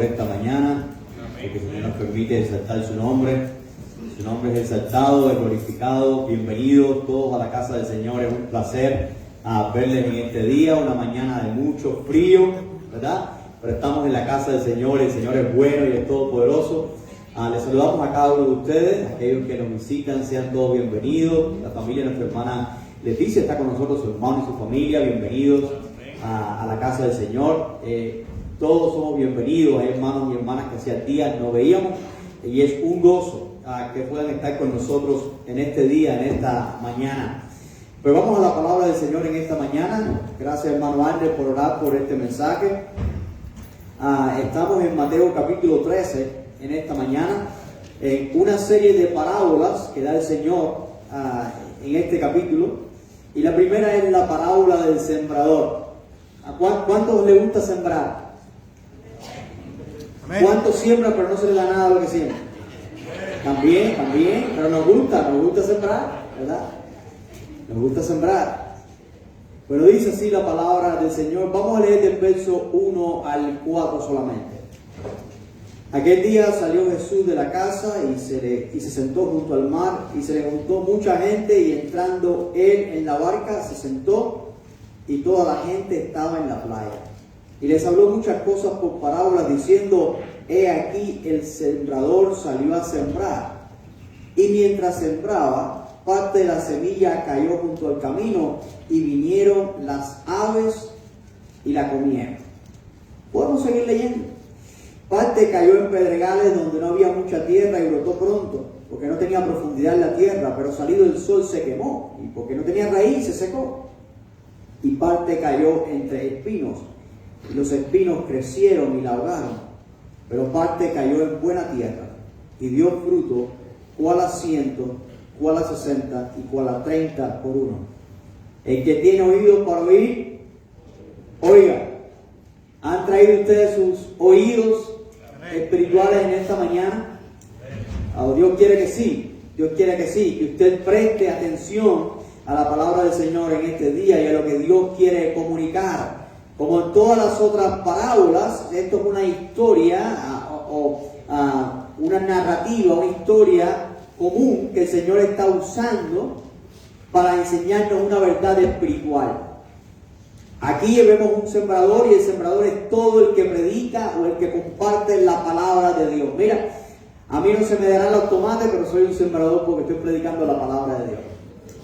por esta mañana, porque el Señor nos permite exaltar su nombre. Su nombre es exaltado, es glorificado. Bienvenidos todos a la casa del Señor. Es un placer verles en este día, una mañana de mucho frío, ¿verdad? Pero estamos en la casa del Señor. El Señor es bueno y es todopoderoso. Les saludamos a cada uno de ustedes, aquellos que nos visitan, sean todos bienvenidos. La familia de nuestra hermana Leticia está con nosotros, su hermano y su familia, bienvenidos a la casa del Señor. Todos somos bienvenidos, hay hermanos y hermanas que hacía días no veíamos, y es un gozo que puedan estar con nosotros en este día, en esta mañana. Pero vamos a la palabra del Señor en esta mañana. Gracias, hermano Andrés, por orar por este mensaje. Estamos en Mateo capítulo 13 en esta mañana, en una serie de parábolas que da el Señor en este capítulo. Y la primera es la parábola del sembrador. ¿A cuántos les gusta sembrar? Amén. ¿Cuántos siembran pero no se les da nada a lo que siembran? También, pero nos gusta sembrar, ¿verdad? Nos gusta sembrar. Pero dice así la palabra del Señor. Vamos a leer del verso 1 al 4 solamente. Aquel día salió Jesús de la casa y se sentó junto al mar, y se le juntó mucha gente, y entrando él en la barca se sentó, y toda la gente estaba en la playa. Y les habló muchas cosas por parábolas, diciendo: he aquí el sembrador salió a sembrar. Y mientras sembraba, parte de la semilla cayó junto al camino, y vinieron las aves y la comieron. Podemos seguir leyendo. Parte cayó en pedregales donde no había mucha tierra y brotó pronto, porque no tenía profundidad en la tierra, pero salido el sol se quemó, y porque no tenía raíz se secó. Y parte cayó entre espinos, y los espinos crecieron y la ahogaron. Pero parte cayó en buena tierra, y dio fruto, cuál a 100, cuál a 60, y cuál a 30 por uno. El que tiene oídos para oír, oiga. ¿Han traído ustedes sus oídos espirituales en esta mañana? Dios quiere que sí, que usted preste atención a la palabra del Señor en este día y a lo que Dios quiere comunicar. Como en todas las otras parábolas, esto es una historia una narrativa, una historia común que el Señor está usando para enseñarnos una verdad espiritual. Aquí vemos un sembrador, y el sembrador es todo el que predica o el que comparte la palabra de Dios. Mira, a mí no se me dará el automate, pero soy un sembrador porque estoy predicando la palabra de Dios.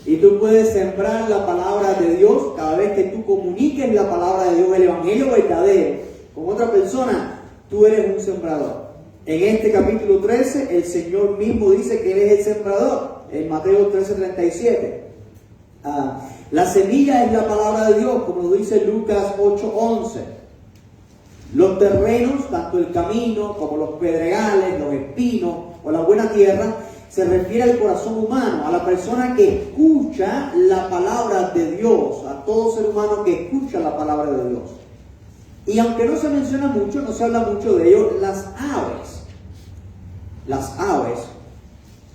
Y tú puedes sembrar la palabra de Dios cada vez que tú comuniques la palabra de Dios, el evangelio verdadero, con otra persona. Tú eres un sembrador. En este capítulo 13, el Señor mismo dice que Él es el sembrador, en Mateo 13:37. La semilla es la palabra de Dios, como lo dice Lucas 8:11. Los terrenos, tanto el camino como los pedregales, los espinos o la buena tierra, se refiere al corazón humano, a la persona que escucha la palabra de Dios, a todo ser humano que escucha la palabra de Dios. Y aunque no se menciona mucho, no se habla mucho de ello, las aves,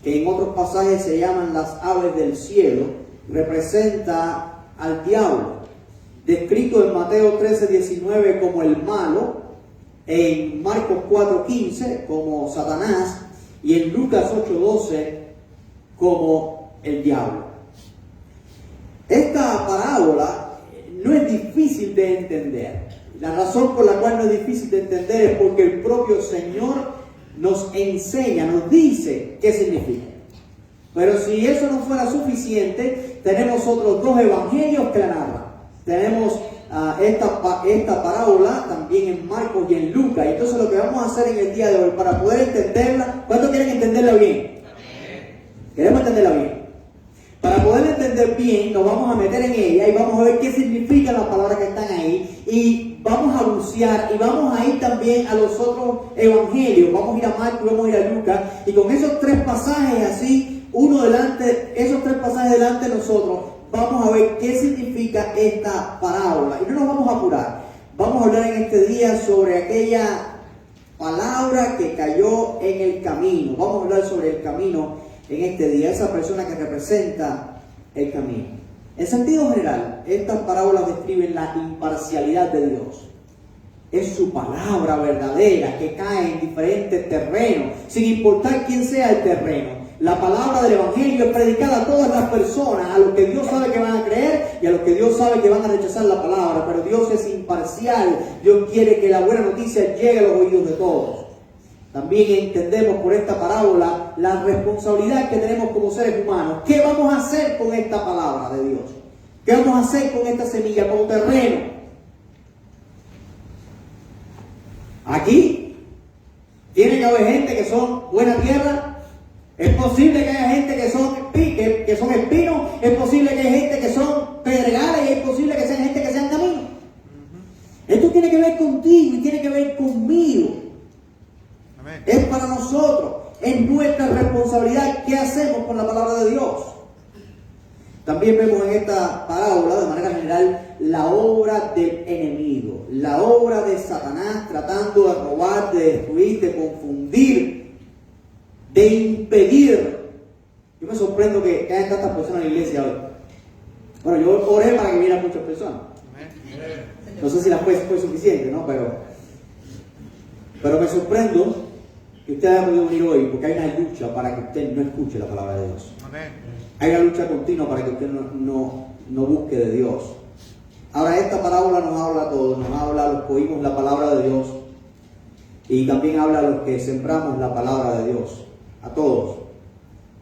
que en otros pasajes se llaman las aves del cielo, representa al diablo, descrito en Mateo 13:19 como el malo, en Marcos 4:15 como Satanás, y en Lucas 8:12 como el diablo. Esta parábola no es difícil de entender. La razón por la cual no es difícil de entender es porque el propio Señor nos enseña, nos dice qué significa. Pero si eso no fuera suficiente, tenemos otros dos evangelios que la narran. Tenemos esta parábola también en Marcos y en Lucas. Entonces lo que vamos a hacer en el día de hoy, para poder entenderla, ¿cuántos quieren entenderla bien? Queremos entenderla bien. Para poder entender bien, nos vamos a meter en ella y vamos a ver qué significan las palabras que están ahí. Y vamos a bucear y vamos a ir también a los otros evangelios. Vamos a ir a Marcos y vamos a ir a Lucas. Y con esos tres pasajes así, esos tres pasajes delante de nosotros, vamos a ver qué significa esta parábola. Y no nos vamos a apurar. Vamos a hablar en este día sobre aquella palabra que cayó en el camino. Vamos a hablar sobre el camino en este día, esa persona que representa el camino. En sentido general, estas parábolas describen la imparcialidad de Dios. es su palabra verdadera que cae en diferentes terrenos, sin importar quién sea el terreno. La palabra del Evangelio es predicada a todas las personas, a los que Dios sabe que van a creer y a los que Dios sabe que van a rechazar la palabra. Pero Dios es imparcial. Dios quiere que la buena noticia llegue a los oídos de todos. También entendemos por esta parábola la responsabilidad que tenemos como seres humanos. ¿Qué vamos a hacer con esta palabra de Dios? ¿Qué vamos a hacer con esta semilla, con terreno? Aquí tiene que haber gente que son buena tierra. Es posible que haya gente que son espinos, es posible que haya gente que son pedregales y es posible que sea gente que sean caminos. Esto tiene que ver contigo y tiene que ver conmigo. Amén. Es para nosotros, es nuestra responsabilidad. ¿Qué hacemos con la palabra de Dios? También vemos en esta parábola, de manera general, la obra del enemigo, la obra de Satanás tratando de robar, de destruir, de confundir, de impedir. Yo me sorprendo que hayan tantas personas en la iglesia hoy. Bueno, yo oré para que vieran muchas personas. No sé si la fue suficiente, ¿no? Pero me sorprendo que usted haya podido venir hoy, porque hay una lucha para que usted no escuche la palabra de Dios. Hay una lucha continua para que usted no busque de Dios. Ahora, esta parábola nos habla a todos, nos habla a los que oímos la palabra de Dios y también habla a los que sembramos la palabra de Dios. A todos.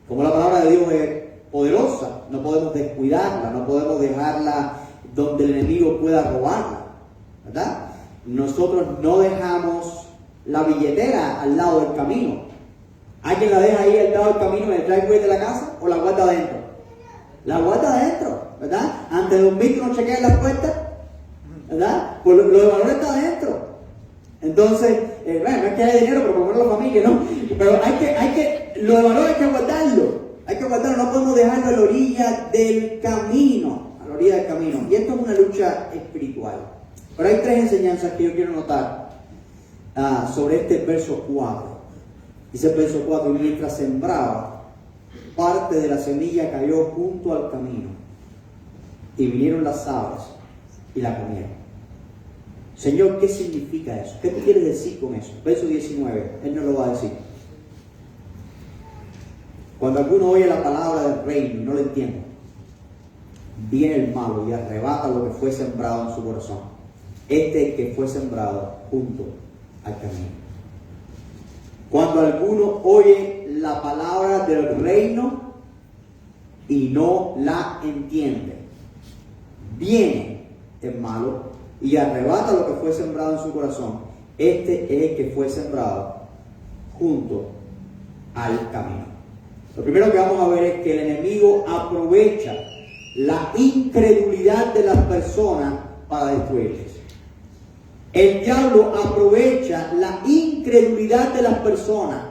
Como la palabra de Dios es poderosa, no podemos descuidarla, no podemos dejarla donde el enemigo pueda robarla, ¿verdad? Nosotros no dejamos la billetera al lado del camino. ¿Alguien la deja ahí al lado del camino en el driveway de la casa o la guarda adentro? La guarda adentro, ¿verdad? Antes de dormir tú no chequeas las puertas, ¿verdad? Pues lo de valor está adentro. Entonces, bueno, no es que haya dinero, pero por lo menos la familia, ¿no? Pero lo de valor hay que guardarlo, no podemos dejarlo a la orilla del camino, y esto es una lucha espiritual. Pero hay tres enseñanzas que yo quiero notar sobre este verso 4. Dice el verso 4, y mientras sembraba, parte de la semilla cayó junto al camino, y vinieron las aves y la comieron. Señor, ¿qué significa eso? ¿Qué tú quieres decir con eso? Verso 19, Él nos lo va a decir. Cuando alguno oye la palabra del reino y no lo entiende, viene el malo y arrebata lo que fue sembrado en su corazón. Este es el que fue sembrado junto al camino. Cuando alguno oye la palabra del reino y no la entiende, viene el malo y arrebata lo que fue sembrado en su corazón. Este es el que fue sembrado junto al camino. Lo primero que vamos a ver es que el enemigo aprovecha la incredulidad de las personas para destruirles. El diablo aprovecha la incredulidad de las personas,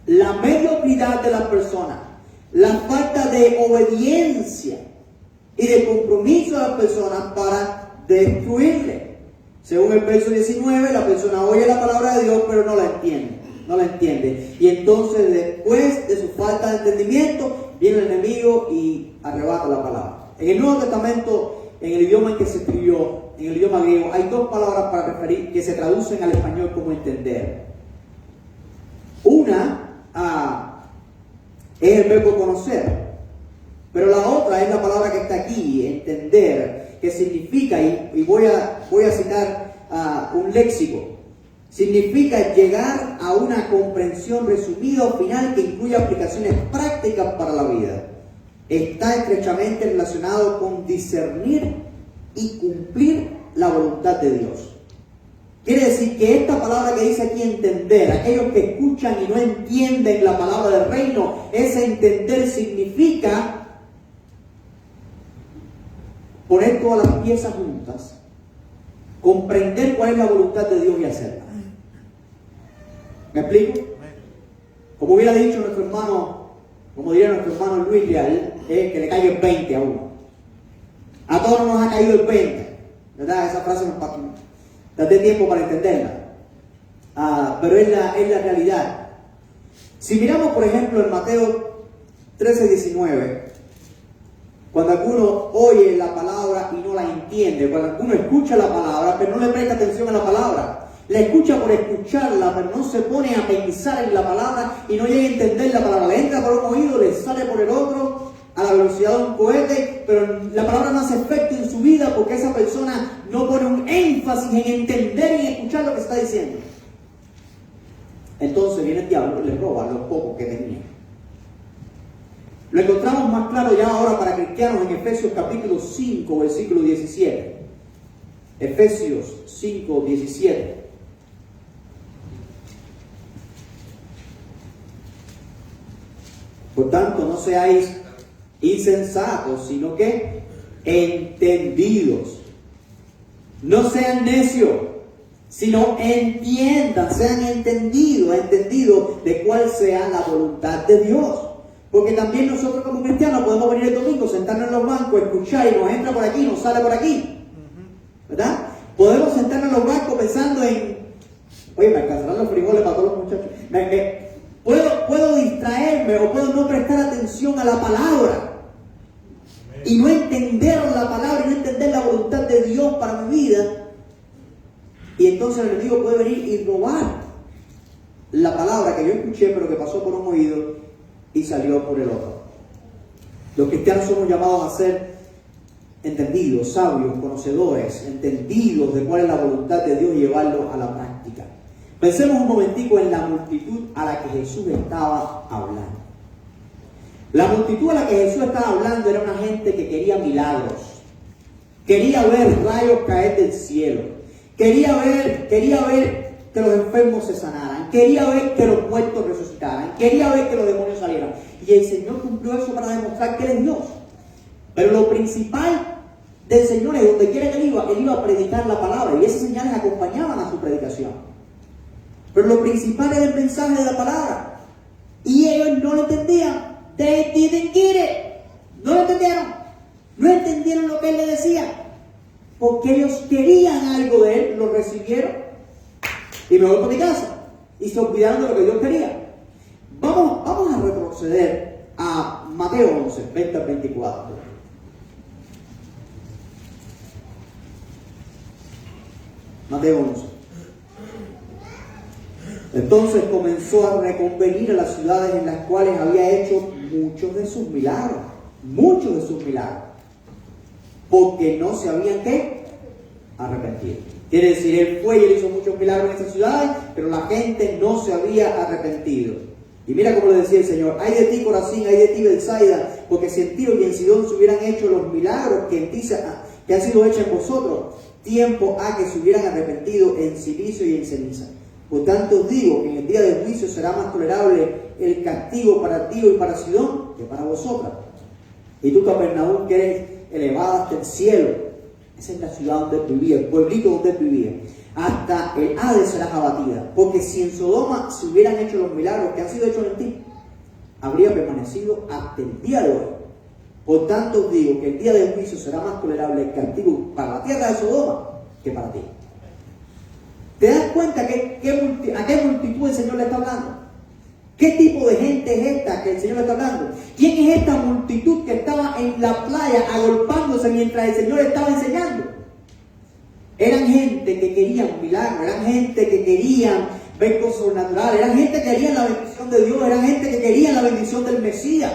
la mediocridad de las personas, la falta de obediencia y de compromiso de las personas para destruirle. Según el verso 19, la persona oye la palabra de Dios, pero no la entiende. Y entonces, después de su falta de entendimiento, viene el enemigo y arrebata la palabra. En el Nuevo Testamento, en el idioma en que se escribió, en el idioma griego, hay dos palabras para referir que se traducen al español como entender. Una es el verbo conocer, pero la otra es la palabra que está aquí, entender, que significa, y voy a citar un léxico, significa llegar a una comprensión resumida o final que incluye aplicaciones prácticas para la vida. Está estrechamente relacionado con discernir y cumplir la voluntad de Dios. Quiere decir que esta palabra que dice aquí entender, aquellos que escuchan y no entienden la palabra del reino, ese entender significa poner todas las piezas juntas, comprender cuál es la voluntad de Dios y hacerla. ¿Me explico? Como hubiera dicho nuestro hermano, como diría nuestro hermano Luis Leal, que le caiga el 20 a uno. A todos nos ha caído el 20, ¿verdad? Esa frase nos date tiempo para entenderla. Pero es la realidad. Si miramos, por ejemplo, en Mateo 13:19, Cuando alguno oye la palabra y no la entiende, cuando alguno escucha la palabra pero no le presta atención a la palabra, la escucha por escucharla pero no se pone a pensar en la palabra y no llega a entender la palabra, le entra por un oído, le sale por el otro a la velocidad de un cohete, pero la palabra no hace efecto en su vida porque esa persona no pone un énfasis en entender y escuchar lo que está diciendo. Entonces viene el diablo y le roba lo poco que tenía. Lo encontramos más claro ya ahora para cristianos en Efesios capítulo 5, versículo 17. Efesios 5, 17. Por tanto, no seáis insensatos, sino que entendidos. No sean necios, sino entiendan, sean entendidos de cuál sea la voluntad de Dios. Porque también nosotros como cristianos podemos venir el domingo, sentarnos en los bancos, escuchar y nos entra por aquí, nos sale por aquí. ¿Verdad? Podemos sentarnos en los bancos pensando en, oye, me alcanzarán los frijoles para todos los muchachos. Puedo distraerme o puedo no prestar atención a la palabra y no entender la palabra y no entender la voluntad de Dios para mi vida. Y entonces el enemigo puede venir y robar la palabra que yo escuché pero que pasó por un oído y salió por el otro. Los cristianos somos llamados a ser entendidos, sabios, conocedores, entendidos de cuál es la voluntad de Dios y llevarlo a la práctica. Pensemos un momentico en la multitud a la que Jesús estaba hablando. La multitud a la que Jesús estaba hablando era una gente que quería milagros, quería ver rayos caer del cielo, quería ver que los enfermos se sanaran, quería ver que los muertos resucitaran, quería ver que los demonios salieran. Y el Señor cumplió eso para demostrar que Él es Dios. Pero lo principal del Señor es donde quiera que Él iba a predicar la palabra y esas señales acompañaban a su predicación. Pero lo principal era el mensaje de la palabra. Y ellos no lo entendían. They didn't get it. No lo entendieron. No entendieron lo que Él le decía. Porque ellos querían algo de Él, lo recibieron y me voy para mi casa. Y se olvidaron de lo que Dios quería. Vamos a retroceder a Mateo 11, 20 al 24. Mateo 11. Entonces comenzó a reconvenir a las ciudades en las cuales había hecho muchos de sus milagros. Muchos de sus milagros. Porque no se habían ¿qué? Arrepentido. Quiere decir, Él fue y Él hizo muchos milagros en esas ciudades, pero la gente no se había arrepentido. Y mira cómo le decía el Señor: ay de ti, Corazín, ay de ti, Betsaida, porque si en Tiro y en Sidón se hubieran hecho los milagros que han sido hechos en vosotros, tiempo ha que se hubieran arrepentido en silicio y en ceniza. Por tanto os digo que en el día del juicio será más tolerable el castigo para Tiro y para Sidón que para vosotras. Y tú, Capernaum, que eres elevada hasta el cielo, esa es la ciudad donde él vivía, el pueblito donde él vivía, hasta el Hades serás abatida. Porque si en Sodoma se hubieran hecho los milagros que han sido hechos en ti, habría permanecido hasta el día de hoy. Por tanto os digo que el día del juicio será más tolerable el castigo para la tierra de Sodoma que para ti. ¿Te das cuenta a qué multitud el Señor le está hablando? ¿Qué tipo de gente es esta que el Señor le está hablando? ¿Quién es esta multitud que estaba en la playa agolpándose mientras el Señor estaba enseñando? Eran gente que querían milagros, eran gente que querían ver cosas sobrenaturales, eran gente que querían la bendición de Dios, eran gente que querían la bendición del Mesías.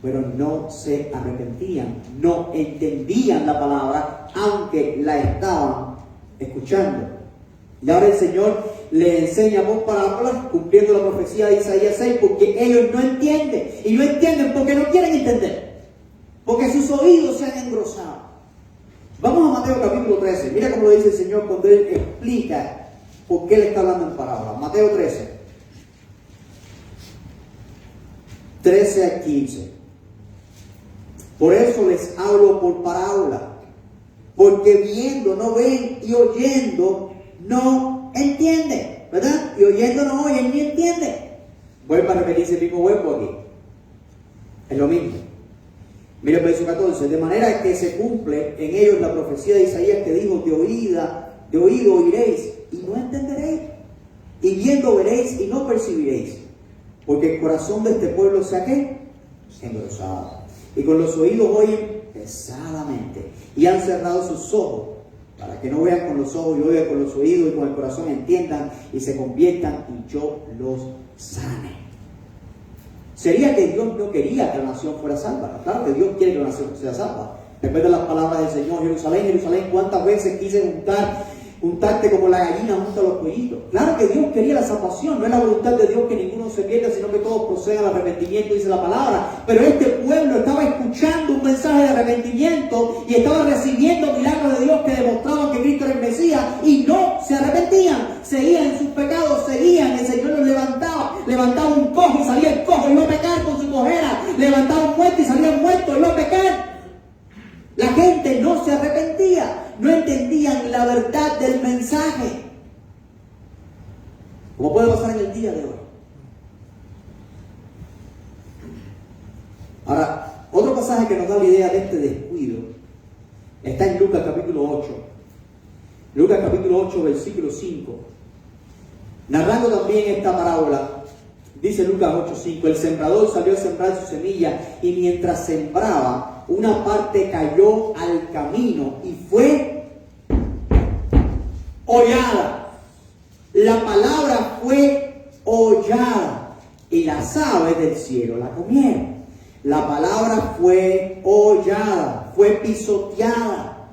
Pero no se arrepentían, no entendían la palabra, aunque la estaban escuchando. Y ahora el Señor le enseña por parábolas, cumpliendo la profecía de Isaías 6, porque ellos no entienden. Y no entienden porque no quieren entender. Porque sus oídos se han engrosado. Vamos a Mateo capítulo 13. Mira cómo lo dice el Señor cuando Él explica por qué le está hablando en parábolas. Mateo 13. 13 a 15. Por eso les hablo por parábola. Porque viendo no ven y oyendo no entienden, ¿verdad? Y oyendo no oyen ni entienden. Vuelvo a repetirse el mismo verbo aquí. Es lo mismo. Mira el verso 14. De manera que se cumple en ellos la profecía de Isaías que dijo: de oído oiréis y no entenderéis. Y viendo veréis y no percibiréis. Porque el corazón de este pueblo se ha ¿qué? Engrosado. y con los oídos oyen pesadamente, y han cerrado sus ojos, para que no vean con los ojos y oigan con los oídos y con el corazón entiendan y se conviertan y yo los sane. Sería que Dios no quería que la nación fuera salva. Claro que Dios quiere que la nación sea salva. Recuerda las palabras del Señor: Jerusalén, Jerusalén, cuántas veces quise juntarte como la gallina junto a los pollitos. Claro que Dios quería la salvación, no es la voluntad de Dios que ninguno se pierda, sino que todos procedan al arrepentimiento, dice la palabra. Pero este pueblo estaba escuchando un mensaje de arrepentimiento y estaba recibiendo milagros de Dios que demostraban que Cristo era el Mesías, y no se arrepentían, seguían en sus pecados, seguían. El Señor los levantaba un cojo y salía el cojo, iba a pecar con su cojera, levantaba un muerto y salía un muerto, iba a pecar. La gente no se arrepentía, no entendían la verdad del mensaje. ¿Cómo puede pasar en el día de hoy? Ahora, otro pasaje que nos da la idea de este descuido está en Lucas capítulo 8. Lucas capítulo 8, versículo 5. Narrando también esta parábola, dice Lucas 8:5: el sembrador salió a sembrar su semilla, y mientras sembraba, una parte cayó al camino y fue hollada. La palabra fue hollada, y las aves del cielo la comieron. La palabra fue hollada, fue pisoteada.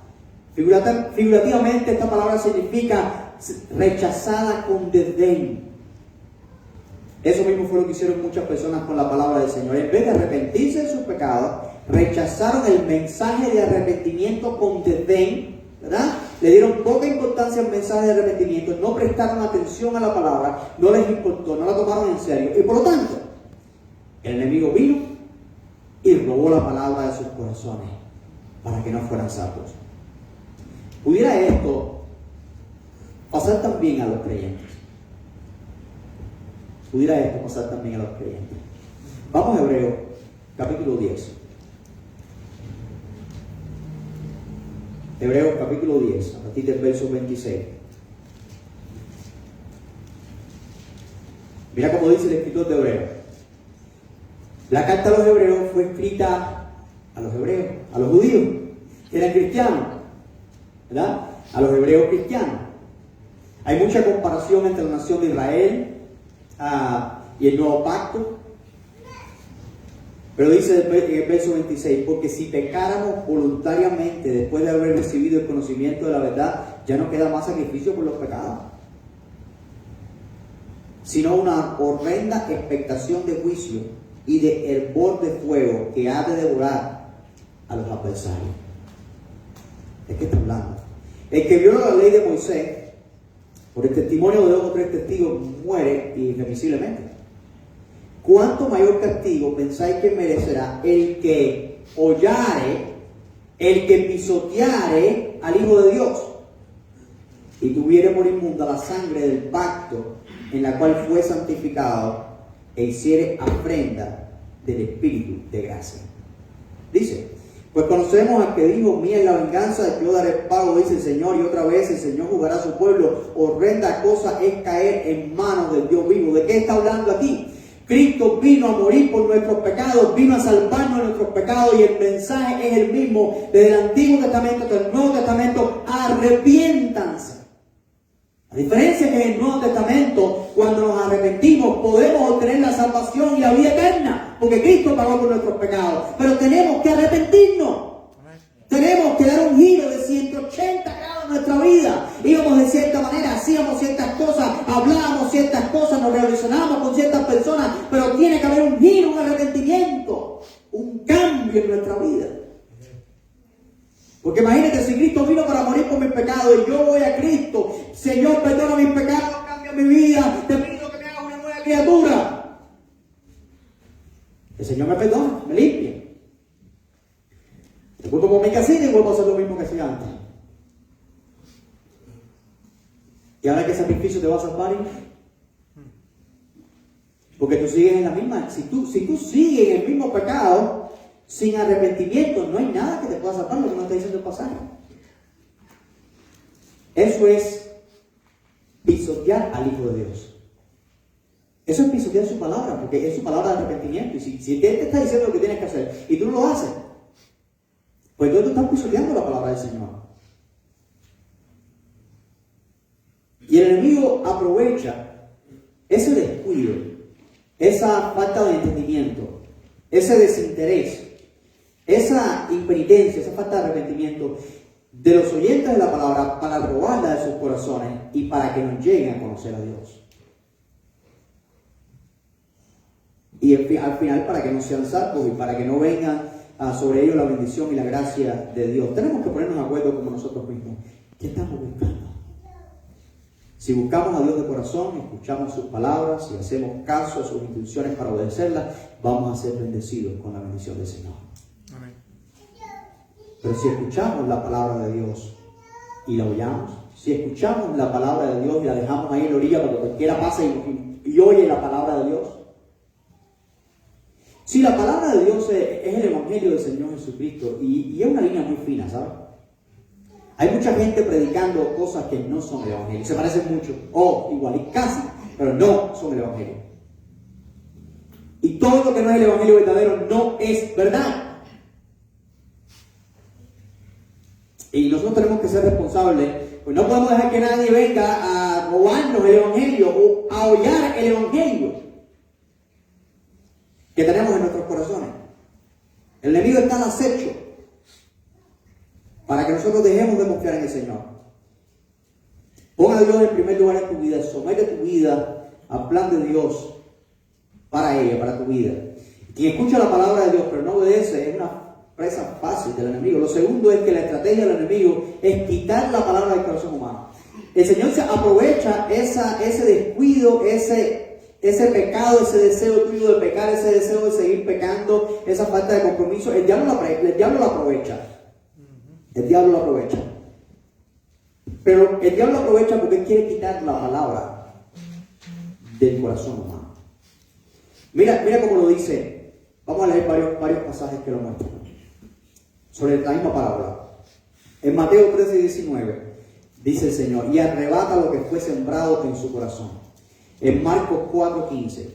Figurativamente esta palabra significa rechazada con desdén. Eso mismo fue lo que hicieron muchas personas con la palabra del Señor. En vez de arrepentirse de sus pecados, rechazaron el mensaje de arrepentimiento con desdén, ¿verdad? Le dieron poca importancia al mensaje de arrepentimiento, no prestaron atención a la palabra, no les importó, no la tomaron en serio. Y por lo tanto, el enemigo vino y robó la palabra de sus corazones para que no fueran salvos. ¿Pudiera esto pasar también a los creyentes? ¿Pudiera esto pasar también a los creyentes? Vamos a Hebreos capítulo 10. Hebreos capítulo 10, a partir del verso 26. Mira cómo dice el escritor de Hebreos. La carta a los hebreos fue escrita a los hebreos, a los judíos, que eran cristianos, ¿verdad? A los hebreos cristianos. Hay mucha comparación entre la nación de Israel y el nuevo pacto. Pero dice en el verso 26: porque si pecáramos voluntariamente después de haber recibido el conocimiento de la verdad, ya no queda más sacrificio por los pecados, sino una horrenda expectación de juicio y de hervor de fuego que ha de devorar a los adversarios. ¿De qué está hablando? El que viola la ley de Moisés, por el testimonio de 2 o 3 testigos, muere irremisiblemente. ¿Cuánto mayor castigo pensáis que merecerá el que hollare, el que pisoteare al Hijo de Dios, y tuviere por inmunda la sangre del pacto en la cual fue santificado, e hiciere afrenta del Espíritu de gracia? Dice: pues conocemos al que dijo: mía es la venganza, yo daré pago, dice el Señor. Y otra vez el Señor juzgará a su pueblo. Horrenda cosa es caer en manos del Dios vivo. ¿De qué está hablando aquí? Cristo vino a morir por nuestros pecados, vino a salvarnos de nuestros pecados, y el mensaje es el mismo desde el Antiguo Testamento hasta el Nuevo Testamento: arrepiéntanse. A diferencia que en el Nuevo Testamento, cuando nos arrepentimos, podemos obtener la salvación y la vida eterna, porque Cristo pagó por nuestros pecados. Pero tenemos que arrepentirnos. Tenemos que dar un giro de 180 grados en nuestra vida. Íbamos de cierta manera, hacíamos ciertas cosas, hablábamos ciertas cosas, nos relacionábamos con ciertas personas, pero tiene que haber un giro, un arrepentimiento, un cambio en nuestra vida. Porque imagínate, si Cristo vino para morir por mis pecados y yo voy a Cristo: Señor, perdona mis pecados, cambia mi vida, te pido que me hagas una nueva criatura. El Señor me perdona, me limpia. Me vuelvo por mi casita y vuelvo a hacer lo mismo que hacía antes. ¿Y ahora qué sacrificio te va a salvar? Porque tú sigues en la misma. Si tú sigues en el mismo pecado, sin arrepentimiento, no hay nada que te pueda salvar, lo que nos está diciendo el pasaje. Eso es pisotear al Hijo de Dios. Eso es pisotear su palabra, porque es su palabra de arrepentimiento. Y si Él te está diciendo lo que tienes que hacer y tú no lo haces, pues tú estás pisoteando la palabra del Señor. Y el enemigo aprovecha ese descuido, esa falta de entendimiento, ese desinterés, esa impenitencia, esa falta de arrepentimiento de los oyentes de la palabra para robarla de sus corazones y para que no lleguen a conocer a Dios. Y al final para que no sean salvos y para que no vengan sobre ellos la bendición y la gracia de Dios. Tenemos que ponernos de acuerdo como nosotros mismos. ¿Qué estamos buscando? Si buscamos a Dios de corazón, escuchamos sus palabras y hacemos caso a sus instrucciones para obedecerlas, vamos a ser bendecidos con la bendición del Señor. Amén. Pero si escuchamos la palabra de Dios y la oyamos, si escuchamos la palabra de Dios y la dejamos ahí en la orilla para que cualquiera pase y oye la palabra de Dios, si la palabra de Dios es el Evangelio del Señor Jesucristo, y es una línea muy fina, ¿sabes? Hay mucha gente predicando cosas que no son el Evangelio, se parecen mucho, o igual y casi, pero no son el Evangelio. Y todo lo que no es el Evangelio verdadero no es verdad. Y nosotros tenemos que ser responsables, pues no podemos dejar que nadie venga a robarnos el Evangelio o a hollar el Evangelio que tenemos en nuestros corazones. El enemigo está al acecho para que nosotros dejemos de confiar en el Señor. Pon a Dios en primer lugar en tu vida, somete tu vida al plan de Dios para ella, para tu vida. Quien escucha la palabra de Dios pero no obedece es una presa fácil del enemigo. Lo segundo es que la estrategia del enemigo es quitar la palabra del corazón humano. El Señor se aprovecha ese descuido, ese pecado, ese deseo tuyo de pecar, ese deseo de seguir pecando, esa falta de compromiso. El diablo lo aprovecha. El diablo lo aprovecha. Pero el diablo lo aprovecha porque él quiere quitar la palabra del corazón humano. Mira cómo lo dice. Vamos a leer varios pasajes que lo muestran sobre la misma palabra. En Mateo 13:19 dice el Señor: y arrebata lo que fue sembrado en su corazón. En Marcos 4:15,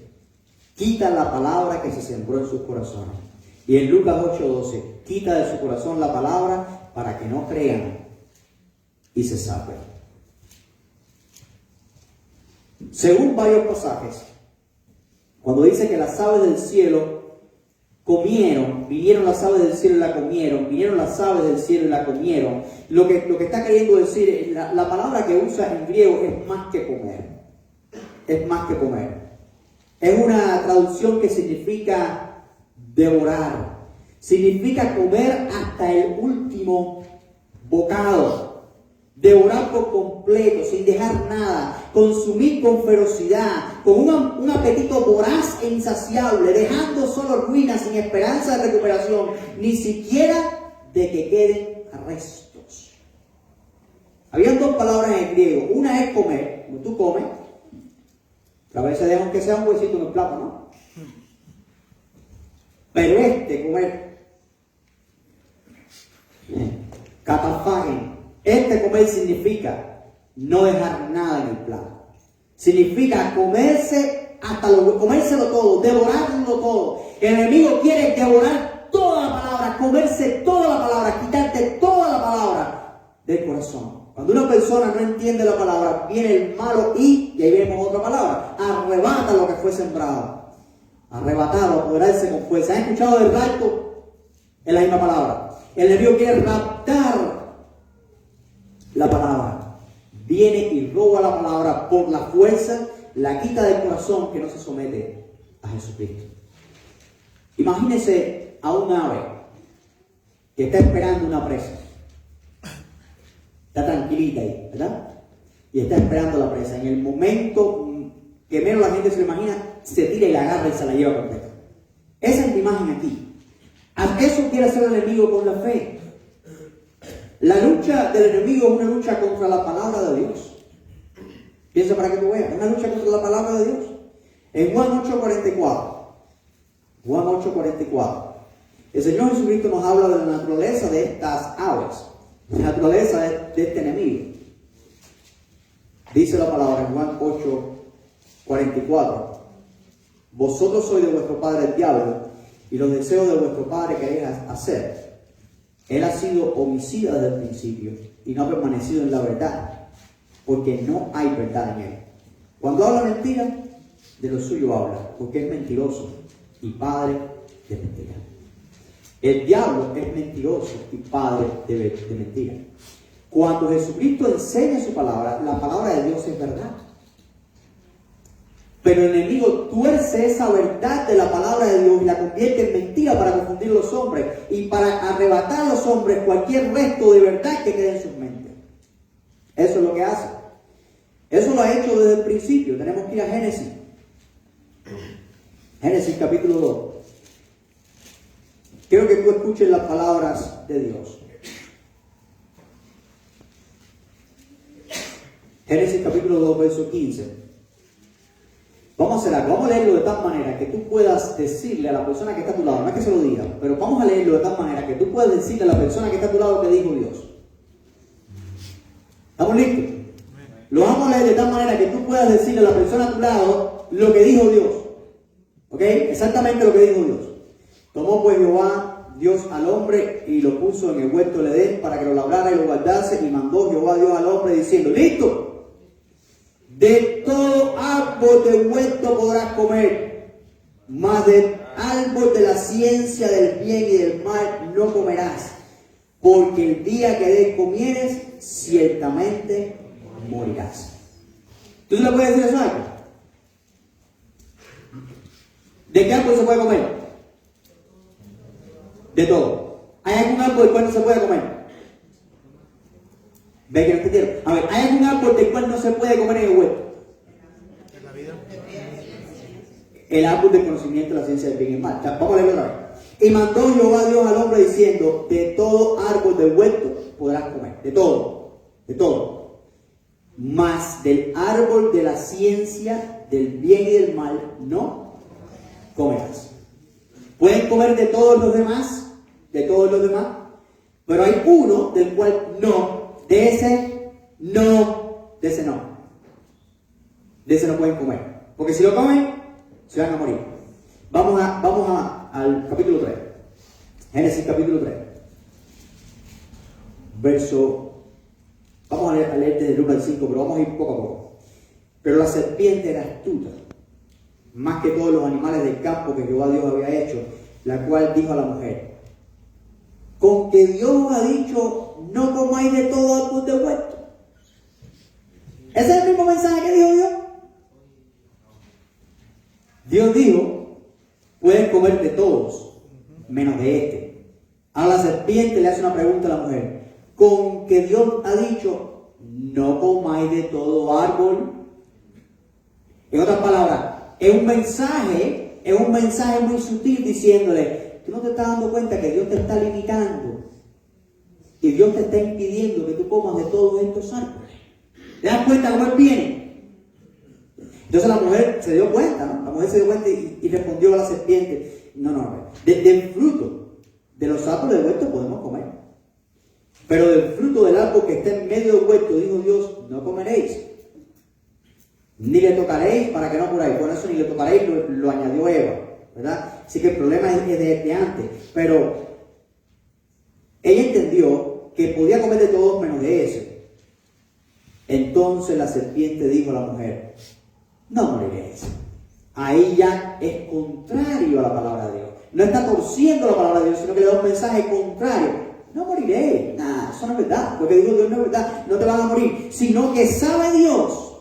quita la palabra que se sembró en sus corazones. Y en Lucas 8:12, quita de su corazón la palabra para que no crean y se salven. Según varios pasajes, cuando dice que las aves del cielo comieron, vinieron las aves del cielo y la comieron, vinieron las aves del cielo y la comieron, lo que está queriendo decir, la palabra que usa en griego es más que comer. Es más que comer. Es una traducción que significa devorar. Significa comer hasta el último bocado. Devorar por completo, sin dejar nada. Consumir con ferocidad, con un apetito voraz e insaciable, dejando solo ruinas sin esperanza de recuperación, ni siquiera de que queden restos. Habían dos palabras en griego. Una es comer, como tú comes. A veces dejan que sea un huesito en el plato, ¿no? Pero comer, catafagen, comer significa no dejar nada en el plato. Significa comérselo todo, devorarlo todo. El enemigo quiere devorar toda la palabra, comerse toda la palabra, quitarte toda la palabra del corazón. Cuando una persona no entiende la palabra, viene el malo y ahí vemos otra palabra, arrebata lo que fue sembrado. Arrebatarlo, apoderarse con fuerza. ¿Han escuchado del rapto? Es la misma palabra. El enemigo quiere raptar la palabra. Viene y roba la palabra por la fuerza, la quita del corazón que no se somete a Jesucristo. Imagínese a un ave que está esperando una presa. Está tranquilita ahí, ¿verdad? Y está esperando la presa. En el momento que menos la gente se lo imagina, se tira y la agarra y se la lleva completa. Esa es la imagen aquí. ¿A eso quiere hacer el enemigo con la fe? La lucha del enemigo es una lucha contra la palabra de Dios. Piensa para que tú veas. Es una lucha contra la palabra de Dios. En Juan 8:44, el Señor Jesucristo nos habla de la naturaleza de estas aves. La naturaleza de este enemigo. Dice la palabra en Juan 8:44: Vosotros sois de vuestro padre el diablo, y los deseos de vuestro padre queréis hacer. Él ha sido homicida desde el principio, y no ha permanecido en la verdad, porque no hay verdad en él. Cuando habla mentira, de lo suyo habla, porque es mentiroso y padre de mentira. El diablo es mentiroso y padre de mentira. Cuando Jesucristo enseña su palabra, la palabra de Dios es verdad. Pero el enemigo tuerce esa verdad de la palabra de Dios y la convierte en mentira para confundir a los hombres y para arrebatar a los hombres cualquier resto de verdad que quede en sus mentes. Eso es lo que hace. Eso lo ha hecho desde el principio. Tenemos que ir a Génesis. Génesis capítulo 2. Quiero que tú escuches las palabras de Dios. Génesis capítulo 2, verso 15. Vamos a hacer algo, vamos a leerlo de tal manera que tú puedas decirle a la persona que está a tu lado, no es que se lo diga, pero vamos a leerlo de tal manera que tú puedas decirle a la persona que está a tu lado lo que dijo Dios. ¿Estamos listos? Lo vamos a leer de tal manera que tú puedas decirle a la persona a tu lado lo que dijo Dios. ¿Ok? Exactamente lo que dijo Dios. Tomó pues Jehová Dios al hombre y lo puso en el huerto del Edén para que lo labrara y lo guardase, y mandó Jehová Dios al hombre diciendo: listo. De todo árbol del huerto podrás comer, mas del árbol de la ciencia del bien y del mal no comerás, porque el día que de él comieres, ciertamente morirás. ¿Tú le puedes decir eso a alguien? ¿De qué árbol se puede comer? De todo. ¿Hay algún árbol del cual no se puede comer? ¿Ve que no entendieron? A ver, ¿hay algún árbol del cual no se puede comer en el huerto? En la vida. El árbol del conocimiento de la ciencia del bien y el mal. Vamos a leerlo otra vez. Y mandó Jehová Dios al hombre diciendo: de todo árbol del huerto podrás comer. De todo. De todo. Mas del árbol de la ciencia del bien y del mal no comerás. Pueden comer de todos los demás. De todos los demás. Pero hay uno del cual no. De ese no. De ese no. De ese no pueden comer. Porque si lo comen, se van a morir. Vamos al capítulo 3. Génesis capítulo 3. Vamos a leer desde el 1 al 5, pero vamos a ir poco a poco. Pero la serpiente era astuta, más que todos los animales del campo que Jehová Dios había hecho, la cual dijo a la mujer: con que Dios ha dicho, no comáis de todo árbol del huerto. ¿Ese es el mismo mensaje que dijo Dios? Dios dijo: pueden comer de todos, menos de este. Ahora la serpiente le hace una pregunta a la mujer: con que Dios ha dicho, no comáis de todo árbol. En otras palabras, es un mensaje muy sutil diciéndole: tú no te estás dando cuenta que Dios te está limitando y Dios te está impidiendo que tú comas de todos estos árboles. ¿Te das cuenta cómo él viene? Entonces la mujer se dio cuenta, ¿no? La mujer se dio cuenta y respondió a la serpiente: no. Del fruto de los árboles del huerto podemos comer, pero del fruto del árbol que está en medio del huerto, dijo Dios, no comeréis, ni le tocaréis para que no muráis. Por eso ni le tocaréis lo añadió Eva, ¿verdad? Así que el problema es de antes. Pero ella entendió que podía comer de todos menos de ese. Entonces la serpiente dijo a la mujer: no moriréis. Ahí ya es contrario a la palabra de Dios. No está torciendo la palabra de Dios, sino que le da un mensaje contrario. No moriréis. Nada, eso no es verdad. Lo que dijo Dios no es verdad. No te van a morir. Sino que sabe Dios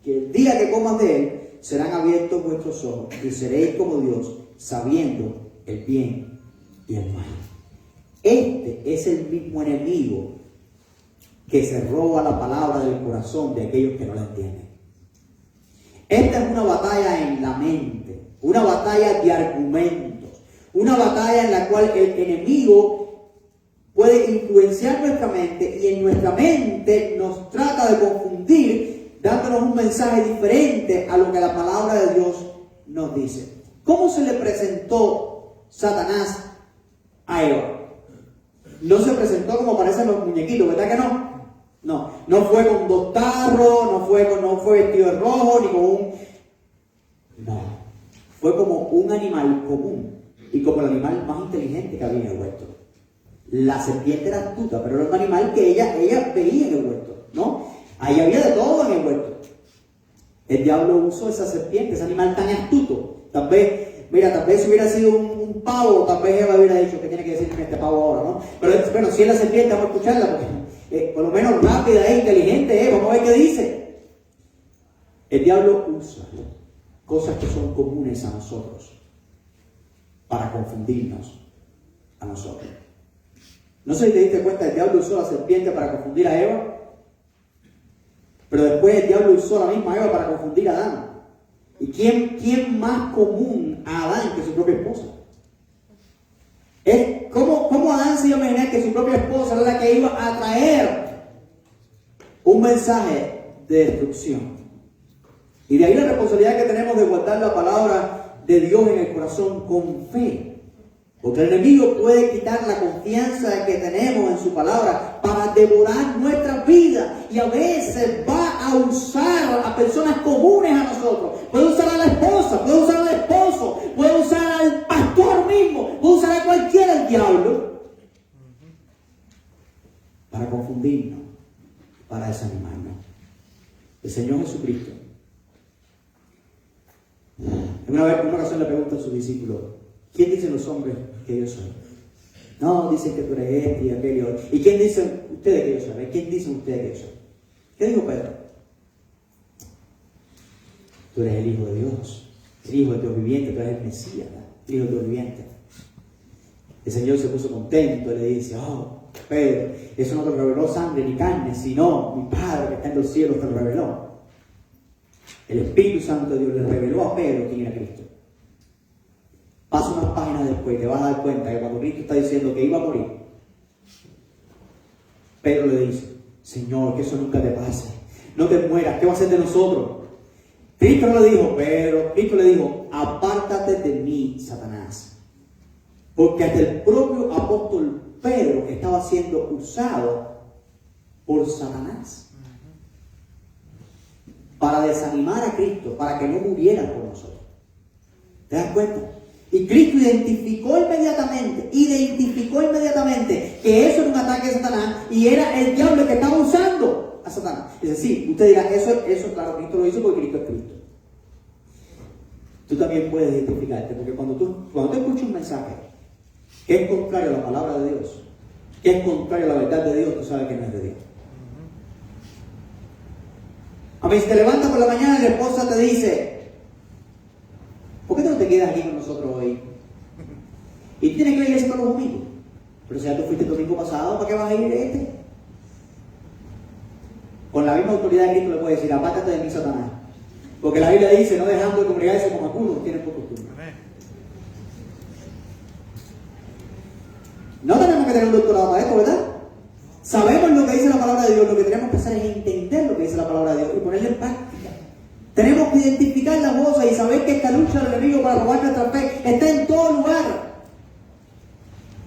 que el día que comas de él, serán abiertos vuestros ojos y seréis como Dios, sabiendo el bien y el mal. Este es el mismo enemigo que se roba la palabra del corazón de aquellos que no la entienden. Esta es una batalla en la mente, una batalla de argumentos, una batalla en la cual el enemigo puede influenciar nuestra mente y en nuestra mente nos trata de confundir, dándonos un mensaje diferente a lo que la palabra de Dios nos dice. ¿Cómo se le presentó Satanás a Eva? No se presentó como parecen los muñequitos, ¿verdad que no? No fue con 2 tarros, no fue vestido de rojo, ni con un... No. fue como un animal común y como el animal más inteligente que había en el huerto. La serpiente era astuta, pero era un animal que ella veía en el huerto, ¿no? Ahí había de todo en el huerto. El diablo usó esa serpiente, ese animal tan astuto. Tal vez si hubiera sido un pavo, tal vez Eva hubiera dicho que tiene que decirme este pavo ahora, ¿no? Pero bueno, si es la serpiente, vamos a escucharla, porque por lo menos rápida e inteligente, vamos a ver qué dice. El diablo usa cosas que son comunes a nosotros para confundirnos a nosotros. No sé si te diste cuenta, el diablo usó la serpiente para confundir a Eva, pero después el diablo usó la misma Eva para confundir a Adán. ¿Y quién más común a Adán que su propia esposa? ¿Cómo Adán se iba a imaginar que su propia esposa era la que iba a traer un mensaje de destrucción? Y de ahí la responsabilidad que tenemos de guardar la palabra de Dios en el corazón con fe. Porque el enemigo puede quitar la confianza que tenemos en su palabra para devorar nuestra vida. Y a veces va a usar a personas comunes a nosotros. Puede usar a la esposa, puede usar al esposo, puede usar al pastor mismo, puede usar a cualquiera, el diablo, para confundirnos, para desanimarnos. El Señor Jesucristo, en una ocasión le pregunta a sus discípulos: ¿quién dicen los hombres que yo soy? No, dicen que tú eres este y aquel y otro. ¿Y quién dicen ustedes que yo soy? ¿Quién dicen ustedes que yo soy? ¿Qué dijo Pedro? Tú eres el Hijo de Dios, el Hijo de Dios viviente, tú eres el Mesías, el Hijo de Dios viviente. El Señor se puso contento y le dice: oh, Pedro, eso no te reveló sangre ni carne, sino mi Padre que está en los cielos te lo reveló. El Espíritu Santo de Dios le reveló a Pedro quién era Cristo. Pasa unas páginas después y te vas a dar cuenta que cuando Cristo está diciendo que iba a morir, Pedro le dice: Señor, que eso nunca te pase, no te mueras, ¿qué va a hacer de nosotros? Cristo no le dijo: Pedro, Cristo le dijo: apártate de mí, Satanás. Porque hasta el propio apóstol Pedro estaba siendo usado por Satanás para desanimar a Cristo, para que no muriera por nosotros. ¿Te das cuenta? Y Cristo identificó inmediatamente que eso era un ataque de Satanás y era el diablo que estaba usando a Satanás. Es decir, usted dirá: eso claro, Cristo lo hizo porque Cristo es Cristo. Tú también puedes identificarte, porque cuando tú escuchas un mensaje que es contrario a la palabra de Dios, que es contrario a la verdad de Dios, tú sabes que no es de Dios. A mí, si te levantas por la mañana y la esposa te dice: ¿por qué tú no te quedas aquí con nosotros hoy? Y tienes que ir a la iglesia todos los domingos. Pero si ya tú fuiste el domingo pasado, ¿para qué vas a ir este? Con la misma autoridad de Cristo le puede decir: apártate de mí, Satanás. Porque la Biblia dice: no dejando de congregarse como algunos tienen por costumbre. No tenemos que tener un doctorado para esto, ¿verdad? Sabemos lo que dice la palabra de Dios. Lo que tenemos que hacer es entender lo que dice la palabra de Dios y ponerla en práctica. Tenemos que identificar las cosas y saber que esta lucha del enemigo para robar nuestra fe está en todo lugar.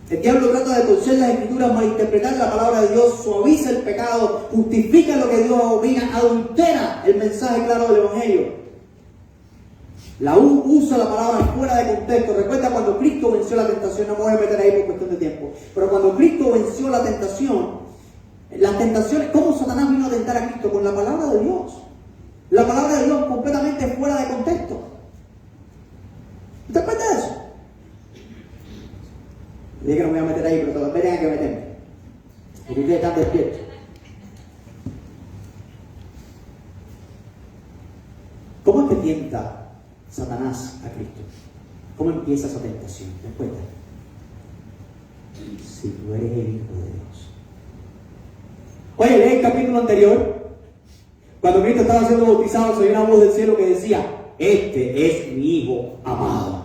El diablo trata de torcer las escrituras, malinterpretar la palabra de Dios, suaviza el pecado, justifica lo que Dios abomina, adultera el mensaje claro del Evangelio. Usa la palabra fuera de contexto. Recuerda cuando Cristo venció la tentación, no me voy a meter ahí por cuestión de tiempo, pero cuando Cristo venció la tentación, las tentaciones, ¿cómo Satanás vino a tentar a Cristo? Con la palabra de Dios. La palabra de Dios completamente fuera de contexto. ¿Te acuerdas de eso? Dije que no me voy a meter ahí, pero todavía tengan que meterme. Porque ustedes están despiertos. ¿Cómo es que tienta Satanás a Cristo? ¿Cómo empieza esa tentación? ¿Te acuerdas? Si tú eres el Hijo de Dios. Oye, lee el capítulo anterior. Cuando Cristo estaba siendo bautizado, se oyó una voz del cielo que decía: este es mi Hijo amado.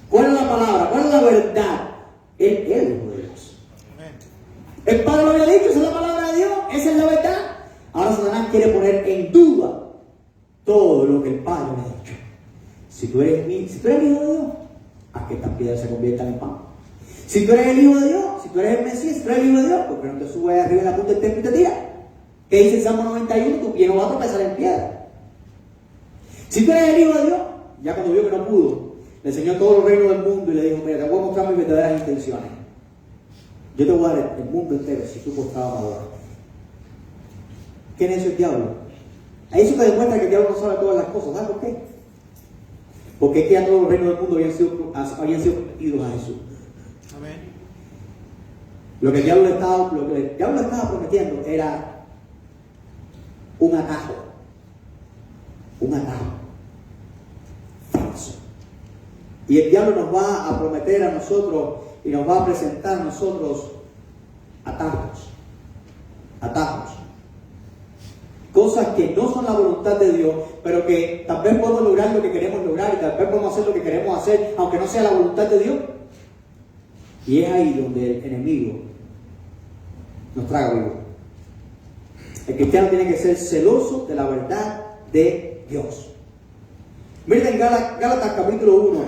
¿Cuál es la palabra? ¿Cuál es la verdad? Él es el Hijo de Dios. El Padre lo había dicho, esa es la palabra de Dios, esa es la verdad. Ahora Satanás quiere poner en duda todo lo que el Padre le ha dicho. Si tú eres el Hijo de Dios, haz que estas piedras se conviertan en pan. Si tú eres el Hijo de Dios, si tú eres el Mesías, si tú eres el Hijo de Dios, ¿por qué no te subes arriba en la punta del templo y te tiras? ¿Qué dice el Salmo 91? Tu pie no va a tropezar en piedra. Si tú eres el Hijo de Dios, ya cuando vio que no pudo, le enseñó todo el reino del mundo y le dijo, mira, te voy a mostrar mis verdaderas intenciones. Yo te voy a dar el mundo entero si tú portabas valor. ¿Quién es el diablo? A eso te demuestra que el diablo no sabe todas las cosas. ¿Sabes por qué? Porque es que ya todos los reinos del mundo habían sido prometidos a Jesús. Amén. Lo que el diablo le estaba prometiendo era un atajo. Un atajo. Falso. Y el diablo nos va a prometer a nosotros y nos va a presentar a nosotros atajos. Atajos. Cosas que no son la voluntad de Dios, pero que tal vez podemos lograr lo que queremos lograr y tal vez podemos hacer lo que queremos hacer, aunque no sea la voluntad de Dios. Y es ahí donde el enemigo nos traga vivo. El cristiano tiene que ser celoso de la verdad de Dios. Miren en Gálatas capítulo 1.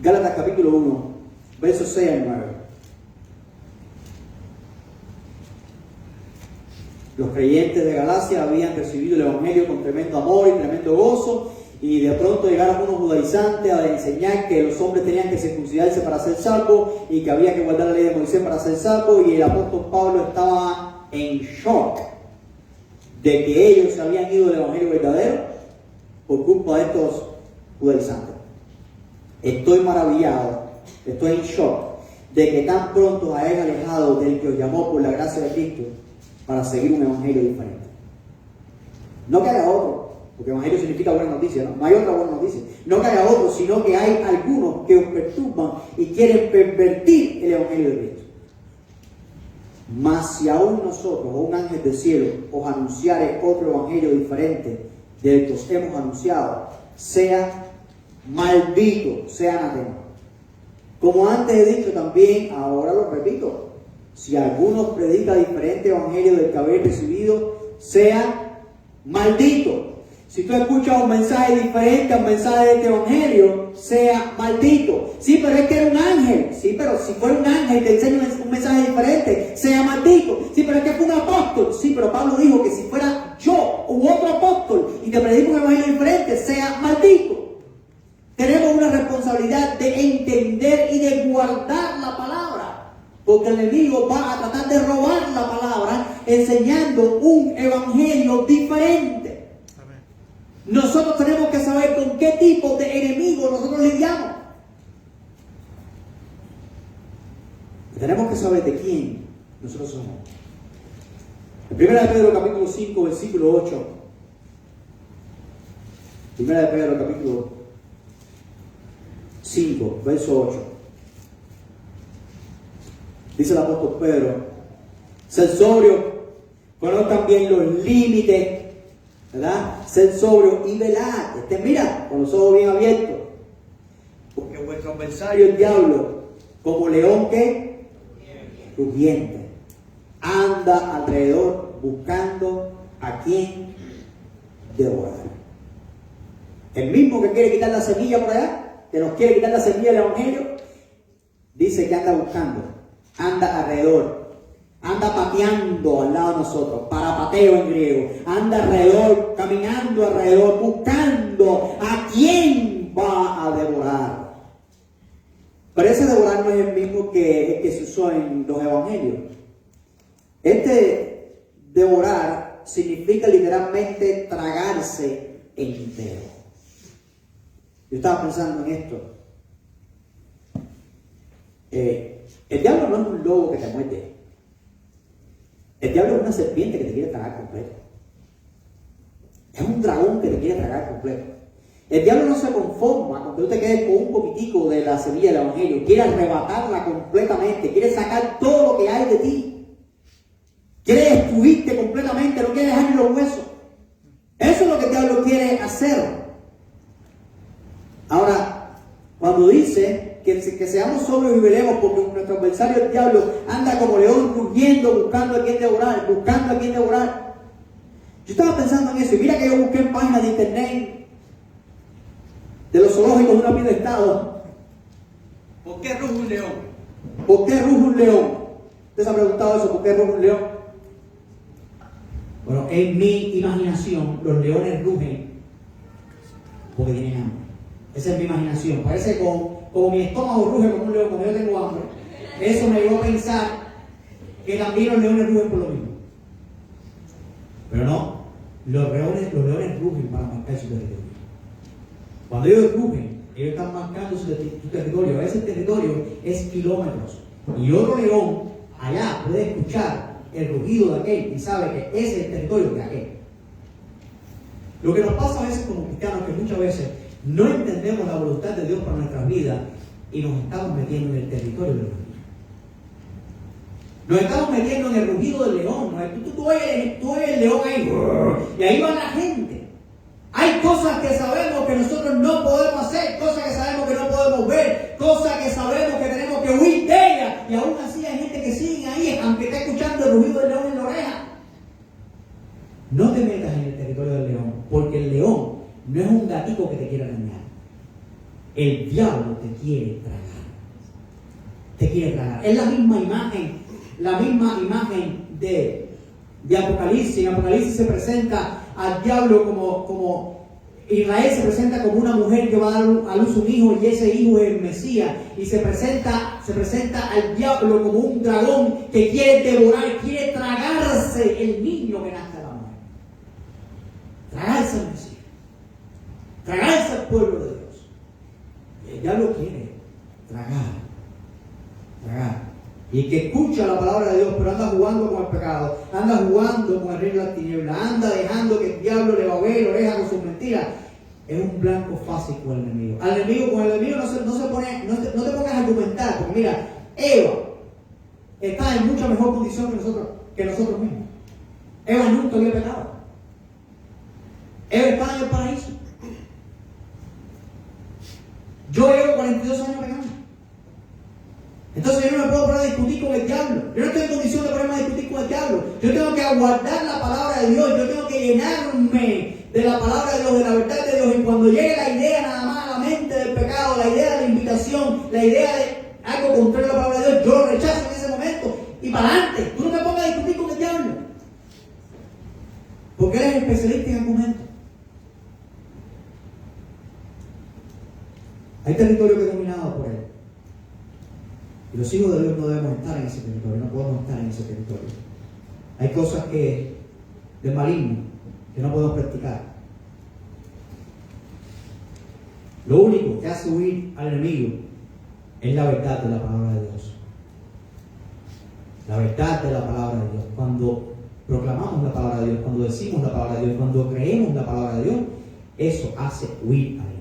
Gálatas capítulo 1, versos 6 al 9. Los creyentes de Galacia habían recibido el Evangelio con tremendo amor y tremendo gozo, y de pronto llegaron unos judaizantes a enseñar que los hombres tenían que circuncidarse para ser salvos y que había que guardar la ley de Moisés para ser salvos, y el apóstol Pablo estaba en shock de que ellos se habían ido del Evangelio verdadero por culpa de estos judaizantes. Estoy maravillado, estoy en shock de que tan pronto hayan alejado del que os llamó por la gracia de Cristo para seguir un evangelio diferente. No que haya otro, porque evangelio significa buena noticia, ¿no? No hay otra buena noticia. No que haya otro, sino que hay algunos que os perturban y quieren pervertir el evangelio de Cristo. Mas si aún nosotros o un ángel del cielo os anunciare otro evangelio diferente del que os hemos anunciado, sea maldito, sea anatema. Como antes he dicho también, ahora lo repito. Si alguno predica diferente evangelio del que habéis recibido, sea maldito. Si tú escuchas un mensaje diferente al mensaje de este evangelio, sea maldito. Sí, pero es que era un ángel. Sí, pero si fuera un ángel te enseña un mensaje diferente, sea maldito. Sí, pero es que fue un apóstol. Sí, pero Pablo dijo que si fuera yo u otro apóstol y te predico un evangelio diferente, sea maldito. Tenemos una responsabilidad de entender y de guardar la palabra, porque el enemigo va a tratar de robar la palabra enseñando un evangelio diferente. Amén. Nosotros tenemos que saber con qué tipo de enemigo nosotros lidiamos. Tenemos que saber de quién nosotros somos. En 1 de Pedro capítulo 5, versículo 8. 1 de Pedro capítulo 5, verso 8. Dice el apóstol Pedro: ser sobrio, conozcan bien los límites, ¿verdad? Ser sobrio y velad. Mira, con los ojos bien abiertos, porque vuestro adversario el diablo, como león que rugiente, anda alrededor buscando a quien devorar. El mismo que quiere quitar la semilla por allá, que nos quiere quitar la semilla del evangelio, dice que anda buscando, anda alrededor, anda pateando al lado de nosotros, parapateo en griego, anda alrededor, caminando alrededor, buscando a quién va a devorar. Pero ese devorar no es el mismo que se usó en los evangelios. Este devorar significa literalmente tragarse entero. Yo estaba pensando en esto. El diablo no es un lobo que te muerde. El diablo es una serpiente que te quiere tragar completo. Es un dragón que te quiere tragar completo. El diablo no se conforma con que tú te quedes con un poquitico de la semilla del evangelio. Quiere arrebatarla completamente. Quiere sacar todo lo que hay de ti. Quiere destruirte completamente. No quiere dejar ni los huesos. Eso es lo que el diablo quiere hacer. Ahora, cuando dice que seamos sobrios y velemos, porque nuestro adversario el diablo anda como león rugiendo, buscando a quien devorar, buscando a quien devorar. Yo estaba pensando en eso, y mira que yo busqué en páginas de internet de los zoológicos de una pie de estado. ¿Por qué ruge un león? ¿Por qué ruge un león? ¿Usted se ha preguntado eso? ¿Por qué ruge un león? Bueno, en mi imaginación, los leones rugen porque tienen hambre. Esa es mi imaginación. Parece como mi estómago ruge como un león cuando yo tengo hambre. Eso me llevó a pensar que también los leones rugen por lo mismo. Pero no, los leones rugen para marcar su territorio. Cuando ellos rugen, ellos están marcando su territorio. Ese territorio es kilómetros. Y otro león allá puede escuchar el rugido de aquel y sabe que ese es el territorio de aquel. Lo que nos pasa a veces como cristianos, que muchas veces no entendemos la voluntad de Dios para nuestras vidas y nos estamos metiendo en el territorio del rugido. Nos estamos metiendo en el rugido del león. Tú oyes el león ahí, y ahí va la gente. Hay cosas que sabemos que nosotros no podemos hacer, cosas que sabemos que no podemos ver, cosas que sabemos que tenemos que huir de ellas, y aún así hay gente que sigue ahí, aunque esté escuchando el rugido del león en la oreja. No te metas en el territorio del león, porque el león no es un gatito que te quiera dañar. El diablo te quiere tragar. Te quiere tragar. Es la misma imagen de Apocalipsis. En Apocalipsis se presenta al diablo como Israel se presenta como una mujer que va a dar a luz un hijo, y ese hijo es el Mesías, y se presenta al diablo como un dragón que quiere devorar, quiere tragarse el niño que nace de la mujer, tragarse al Mesías, tragarse al pueblo de Dios. El diablo quiere tragar. Y el que escucha la palabra de Dios, pero anda jugando con el pecado, anda jugando con el reino de las tinieblas, anda dejando que el diablo le babee la oreja con sus mentiras, es un blanco fácil con el enemigo. Con el enemigo no te pongas a argumentar, porque mira, Eva está en mucha mejor condición que nosotros mismos. Eva nunca había pecado. Eva está en el paraíso. Yo llevo 42 años pecando. Entonces yo no me puedo poner a discutir con el diablo. Yo no estoy en condición de ponerme a discutir con el diablo. Yo tengo que aguardar la palabra de Dios. Yo tengo que llenarme de la palabra de Dios, de la verdad de Dios. Y cuando llegue la idea nada más a la mente del pecado, la idea de la invitación, la idea de algo contrario a la palabra de Dios, yo lo rechazo en ese momento. Y para adelante. Tú no te pongas a discutir con el diablo, porque eres especialista en argumentos. Hay territorio que es dominado por él. Y los hijos de Dios no debemos estar en ese territorio, no podemos estar en ese territorio. Hay cosas de maligno que no podemos practicar. Lo único que hace huir al enemigo es la verdad de la palabra de Dios. La verdad de la palabra de Dios. Cuando proclamamos la palabra de Dios, cuando decimos la palabra de Dios, cuando creemos la palabra de Dios, eso hace huir al enemigo.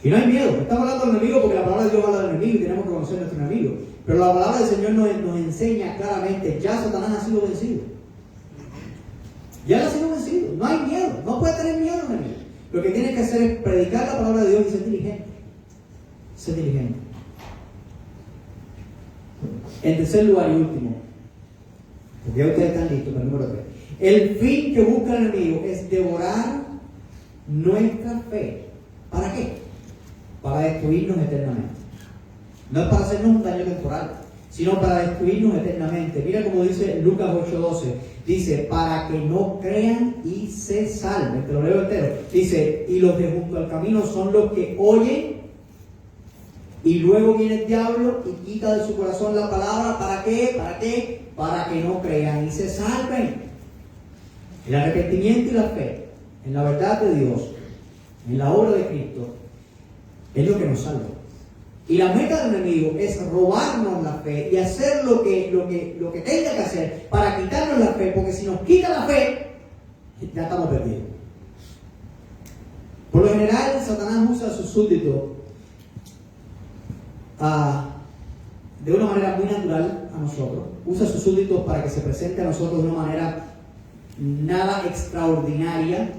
Y no hay miedo. Estamos hablando del enemigo porque la palabra de Dios habla del enemigo y tenemos que conocer a nuestro enemigo. Pero la palabra del Señor nos enseña claramente, ya Satanás ha sido vencido. Ya él ha sido vencido. No hay miedo. No puede tener miedo al enemigo. Lo que tiene que hacer es predicar la palabra de Dios y ser diligente. Ser diligente. En tercer lugar y último, porque ya ustedes están listos para el número 3. El fin que busca el enemigo es devorar nuestra fe. ¿Para qué? Para destruirnos eternamente. No es para hacernos un daño temporal, sino para destruirnos eternamente. Mira como dice Lucas 8:12. Dice, para que no crean y se salven. Te lo leo entero. Dice, y los de junto al camino son los que oyen, y luego viene el diablo y quita de su corazón la palabra. ¿Para qué? ¿Para qué? Para que no crean y se salven. El arrepentimiento y la fe en la verdad de Dios, en la obra de Cristo, es lo que nos salva. Y la meta del enemigo es robarnos la fe y hacer lo que tenga que hacer para quitarnos la fe, porque si nos quita la fe, ya estamos perdidos. Por lo general, Satanás usa a sus súbditos de una manera muy natural a nosotros. Usa a sus súbditos para que se presente a nosotros de una manera nada extraordinaria,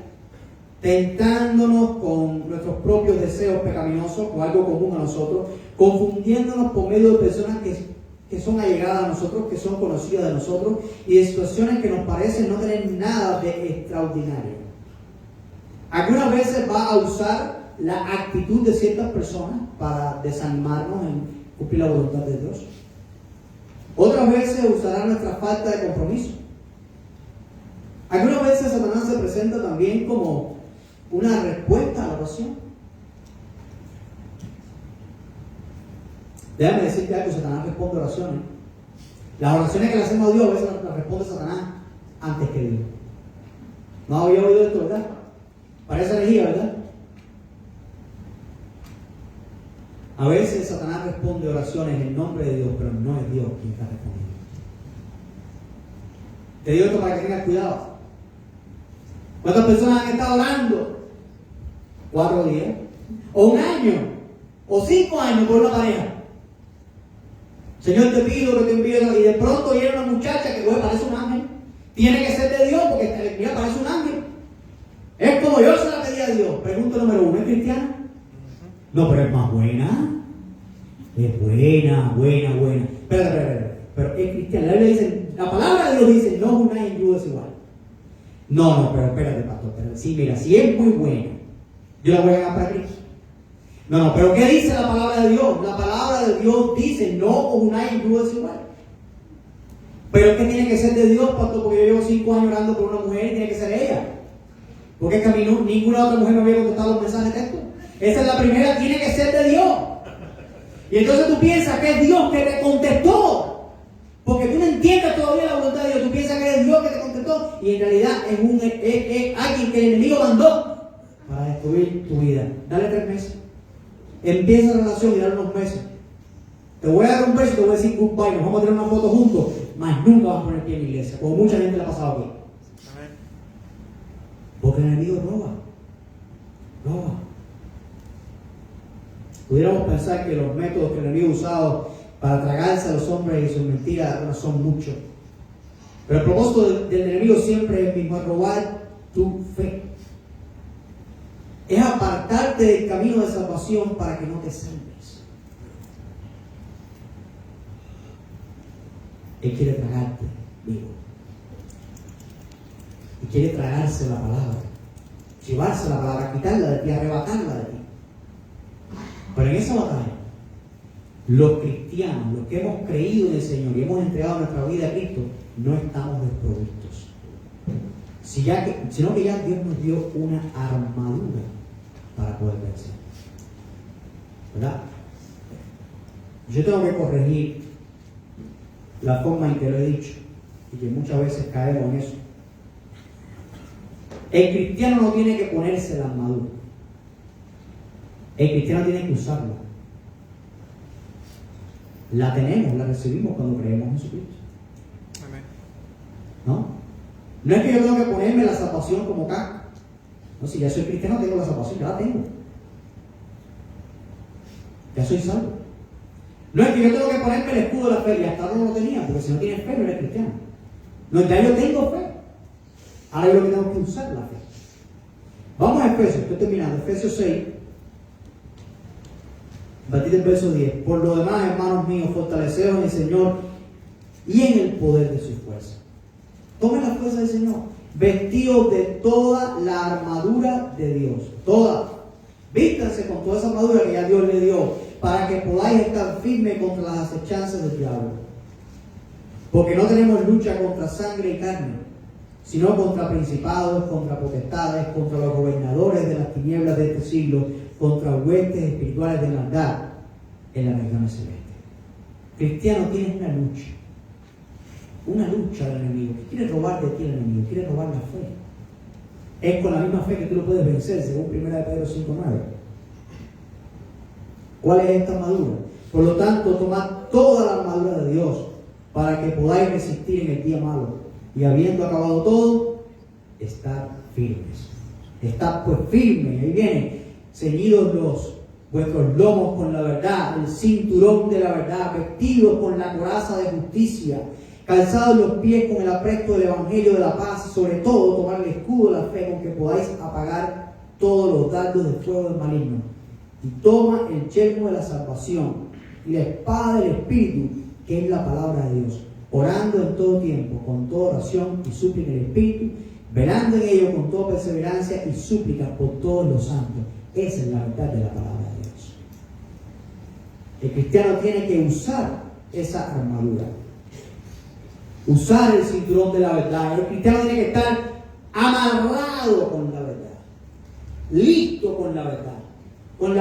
tentándonos con nuestros propios deseos pecaminosos o algo común a nosotros, confundiéndonos por medio de personas que son allegadas a nosotros, que son conocidas de nosotros, y de situaciones que nos parecen no tener nada de extraordinario. Algunas veces va a usar la actitud de ciertas personas para desanimarnos en cumplir la voluntad de Dios. Otras veces usará nuestra falta de compromiso. Algunas veces Satanás se presenta también como una respuesta a la oración. Déjame decirte algo, Satanás responde oraciones. Las oraciones que le hacemos a Dios a veces las responde Satanás antes que Dios. ¿No había oído esto, verdad? Parece herejía, ¿verdad? A veces Satanás responde oraciones en nombre de Dios, pero no es Dios quien está respondiendo. Te digo esto para que tengas cuidado. ¿Cuántas personas han estado orando? 4 días, o 1 año, o 5 años por una pareja. Señor, te pido que te envíes, y de pronto viene una muchacha que parece un ángel. Tiene que ser de Dios porque mira, parece un ángel. Es como yo se la pedí a Dios. Pregunta número 1, ¿es cristiana? No, pero es más buena. Es buena. Pero es cristiana. La Biblia dice, la palabra de Dios dice, no unáis en yugo desigual. No, pero espérate, pastor. Pero sí, mira, si es muy buena, yo la voy a ganar para Cristo. No, pero ¿qué dice la palabra de Dios? La palabra de Dios dice, no unáis en yugo desigual. Pero es que tiene que ser de Dios, pastor, porque yo llevo 5 años orando por una mujer y tiene que ser ella. Porque es que a mí ninguna otra mujer me había contestado los mensajes de texto. Esa es la primera, tiene que ser de Dios. Y entonces tú piensas que es Dios que te contestó. Porque tú no entiendes todavía la voluntad de Dios. Tú piensas que es Dios que te contestó. Y en realidad es alguien que el enemigo mandó para destruir tu vida. Dale 3 meses. Empieza la relación y dale unos meses. Te voy a dar un beso y te voy a decir goodbye. Nos vamos a tener una foto juntos. Mas nunca vas a poner pie en la iglesia. Como mucha gente le ha pasado aquí. Porque el enemigo roba. Pudiéramos pensar que los métodos que el enemigo ha usado para tragarse a los hombres y sus mentiras no son muchos. Pero el propósito del enemigo siempre es el mismo, es robar tu fe. Es apartarte del camino de salvación para que no te salves. Él quiere tragarte vivo. Y quiere tragarse la palabra, llevarse la palabra, quitarla de ti, arrebatarla de ti. Pero en esa batalla, los cristianos, los que hemos creído en el Señor y hemos entregado nuestra vida a Cristo, no estamos desprovistos. Sino que ya Dios nos dio una armadura para poder vencer. ¿Verdad? Yo tengo que corregir la forma en que lo he dicho y que muchas veces caemos en eso. El cristiano no tiene que ponerse la armadura. El cristiano tiene que usarla. La tenemos, la recibimos cuando creemos en Jesucristo. Amén. No es que yo tengo que ponerme la salvación como casco. No, si ya soy cristiano tengo la salvación, ya la tengo. Ya soy salvo. No es que yo tengo que ponerme el escudo de la fe, y hasta ahora no lo tenía, porque si no tienes fe no eres cristiano. No, ya yo tengo fe. Ahora yo lo que tengo que usar la fe. Vamos a Efesios, estoy terminando, Efesios 6, a partir del verso 10. Por lo demás, hermanos míos, fortaleceos en el Señor y en el poder de su fuerza. Tomen la fuerza del Señor, vestidos de toda la armadura de Dios, toda. Vístanse con toda esa armadura que ya Dios le dio, para que podáis estar firmes contra las acechanzas del diablo. Porque no tenemos lucha contra sangre y carne, sino contra principados, contra potestades, contra los gobernadores de las tinieblas de este siglo, contra huestes espirituales de maldad en las regiones celestes. Cristiano, tienes una lucha del enemigo, que quiere robar de ti el enemigo, quiere robar la fe. Es con la misma fe que tú lo puedes vencer, según 1 Pedro 5:9. ¿Cuál es esta armadura? Por lo tanto, tomad toda la armadura de Dios, para que podáis resistir en el día malo, y habiendo acabado todo, estar firmes. Estad pues firmes, ahí viene, ceñidos vuestros lomos con la verdad, el cinturón de la verdad, vestidos con la coraza de justicia, calzados los pies con el apresto del evangelio de la paz, y sobre todo tomar el escudo de la fe con que podáis apagar todos los dardos de fuego del maligno. Y toma el yelmo de la salvación y la espada del Espíritu, que es la palabra de Dios, orando en todo tiempo, con toda oración y súplica en el Espíritu, velando en ello con toda perseverancia y súplica por todos los santos. Esa es la verdad de la palabra de Dios. El cristiano tiene que usar esa armadura, usar el cinturón de la verdad. El cristiano tiene que estar amarrado con la verdad. listo con la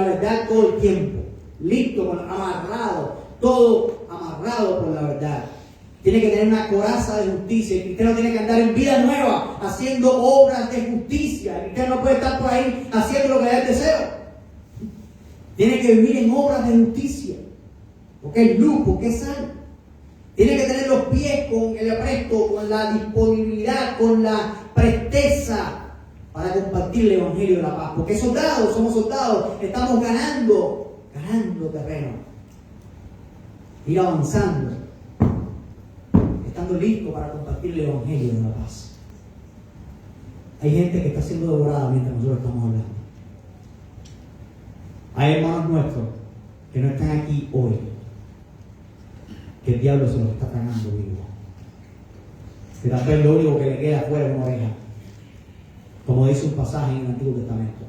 verdad todo el tiempo, listo, todo amarrado por la verdad. Tiene que tener una coraza de justicia. El cristiano tiene que andar en vida nueva, haciendo obras de justicia. El cristiano no puede estar por ahí haciendo lo que le da el deseo. Tiene que vivir en obras de justicia, porque es luz, porque es sal. Tiene que tener los pies con el apresto, con la disponibilidad, con la presteza para compartir el evangelio de la paz. Porque somos soldados, estamos ganando terreno. Ir avanzando, estando listos para compartir el evangelio de la paz. Hay gente que está siendo devorada mientras nosotros estamos hablando. Hay hermanos nuestros que no están aquí hoy, que el diablo se los está tragando vivo. Que tal vez lo único que le queda afuera es una oreja, como dice un pasaje en el Antiguo Testamento.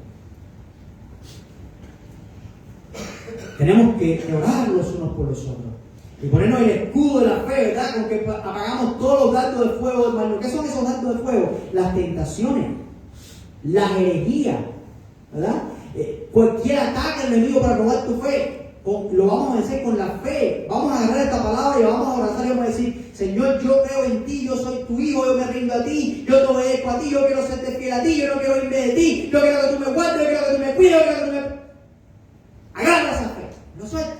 Tenemos que orar los unos por los otros y ponernos el escudo de la fe, ¿verdad? Con que apagamos todos los dardos de fuego del mal. ¿Qué son esos dardos de fuego? Las tentaciones, las herejías, ¿verdad? Cualquier ataque del enemigo para robar tu fe, lo vamos a vencer con la fe. Vamos a agarrar esta palabra y vamos a abrazar y vamos a decir: Señor, yo creo en ti, yo soy tu hijo, yo me rindo a ti, yo te obedezco a ti, yo quiero serte fiel a ti, yo no quiero irme de ti, yo quiero que tú me guardes, yo quiero que tú me cuides, yo quiero que tú me... Agarra esa fe, no suelta.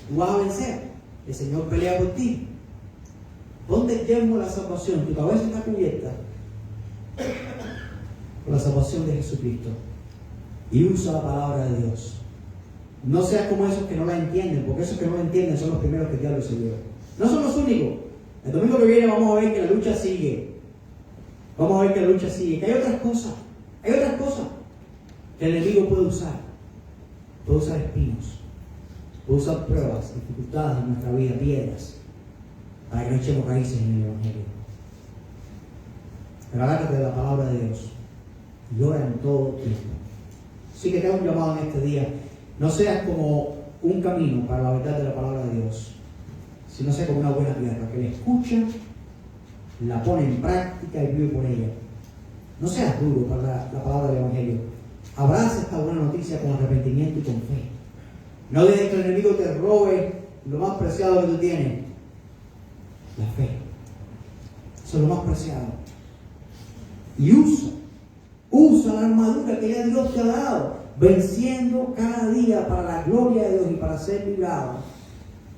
Tú vas a vencer, el Señor pelea por ti. ¿Dónde tenemos la salvación? Tu cabeza está cubierta por la salvación de Jesucristo. Y usa la palabra de Dios. No seas como esos que no la entienden, porque esos que no la entienden son los primeros que el diablo se lleva. No son los únicos. El domingo que viene vamos a ver que la lucha sigue. Que hay otras cosas. Que el enemigo puede usar. Puede usar espinos. Puede usar pruebas, dificultades en nuestra vida, piedras, para que no echemos raíces en el evangelio. Pero agárrate de la palabra de Dios y ora en todo tiempo. Así que te hago un llamado en este día. No seas como un camino para la verdad de la palabra de Dios, sino sea como una buena tierra que la escucha, la pone en práctica y vive por ella. No seas duro para la palabra del evangelio. Abraza esta buena noticia con arrepentimiento y con fe. No dejes que el enemigo te robe lo más preciado que tú tienes, la fe. Eso es lo más preciado. Y usa la armadura que ya Dios te ha dado, venciendo cada día para la gloria de Dios y para ser librado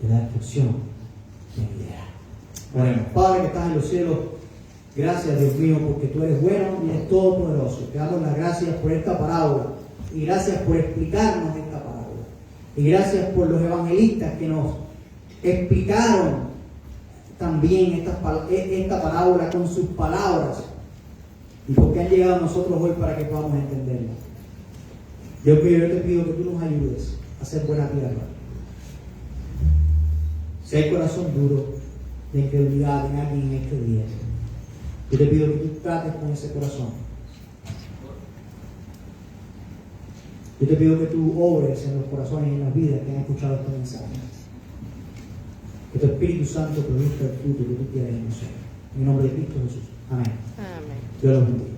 de la destrucción venidera. Bueno, Padre que estás en los cielos, gracias, Dios mío, porque tú eres bueno y eres todopoderoso. Te damos las gracias por esta parábola y gracias por explicarnos esta parábola. Y gracias por los evangelistas que nos explicaron también esta parábola con sus palabras y porque han llegado a nosotros hoy para que podamos entenderla. Dios mío, yo te pido que tú nos ayudes a ser buena tierra. Si hay corazón duro de incredulidad en alguien en este día, yo te pido que tú trates con ese corazón. Yo te pido que tú obres en los corazones y en las vidas que han escuchado este mensaje. Que tu Espíritu Santo produzca el fruto que tú quieres en nosotros. En el nombre de Cristo Jesús. Amén. Dios los bendiga.